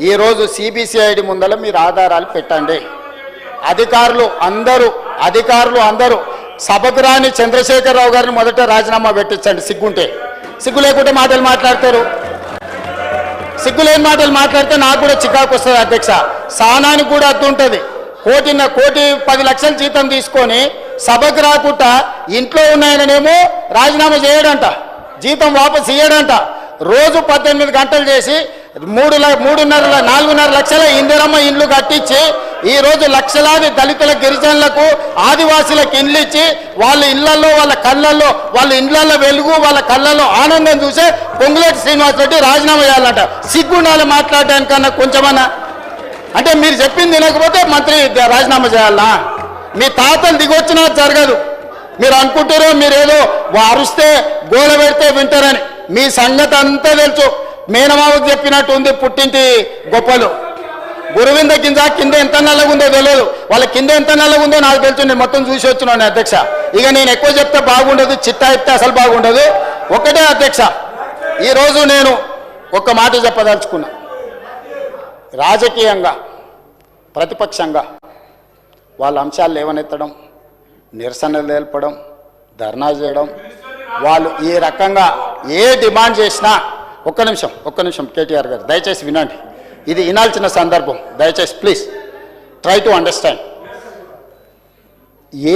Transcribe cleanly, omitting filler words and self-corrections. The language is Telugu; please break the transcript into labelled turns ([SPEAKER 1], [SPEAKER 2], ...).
[SPEAKER 1] ఈరోజు సిబిసిఐడి ముందర మీరు ఆధారాలు పెట్టండి. అధికారులు అందరూ సభకు రాని చంద్రశేఖరరావు గారిని మొదట రాజీనామా పెట్టించండి. సిగ్గుంటే, సిగ్గు లేకుంటే మాటలు మాట్లాడతారు. సిగ్గులేని మాటలు మాట్లాడితే నాకు కూడా చికాకు వస్తుంది అధ్యక్ష. సానానికి కూడా అద్దు ఉంటుంది. కోటి 10 లక్షల జీతం తీసుకొని సభకు రాకుండా ఇంట్లో ఉన్నాయననేమో రాజీనామా చేయడంట, జీతం వాపసు ఇయ్యడంట. రోజు 18 గంటలు చేసి 4.5 లక్షల ఇందిరమ్మ ఇండ్లు కట్టించి ఈరోజు లక్షలాది దళితుల గిరిజనులకు ఆదివాసులకు ఇండ్లు ఇచ్చి వాళ్ళ ఇళ్లలో వాళ్ళ కళ్ళల్లో వాళ్ళ ఇండ్లలో వెలుగు వాళ్ళ కళ్ళల్లో ఆనందం చూసే పొంగులేటి శ్రీనివాసరెడ్డి రాజీనామా చేయాలంట. సిగ్గుండాలి మాట్లాడడానికన్నా కొంచెమన్నా. అంటే మీరు చెప్పింది వినకపోతే మంత్రి రాజీనామా చేయాలనా? మీ తాతలు దిగొచ్చినా జరగదు. మీరు అనుకుంటారో మీరేదో అరుస్తే గోల పెడితే వింటారని. మీ సంగతి అంతా తెలుసు. మేనమావకు చెప్పినట్టు ఉంది పుట్టింటి గొప్పలు. గురువింద కింద ఎంత నల్లగుందో తెలియదు. వాళ్ళ కింద ఎంత నల్లగుందో నాకు తెలుసు. నేను మొత్తం చూసి వచ్చినాను అధ్యక్ష. ఇక నేను ఎక్కువ చెప్తే బాగుండదు, చిట్టా చెప్తే అసలు బాగుండదు. ఒకటే అధ్యక్ష, ఈరోజు నేను ఒక్క మాట చెప్పదలుచుకున్నా. రాజకీయంగా ప్రతిపక్షంగా వాళ్ళ అంశాలు లేవనెత్తడం, నిరసనలు తెలపడం, ధర్నా చేయడం, వాళ్ళు ఈ రకంగా ఏ డిమాండ్ చేసినా ఒక్క నిమిషం కేటీఆర్ గారు దయచేసి వినండి. ఇది వినాల్సిన సందర్భం. దయచేసి please try to understand. A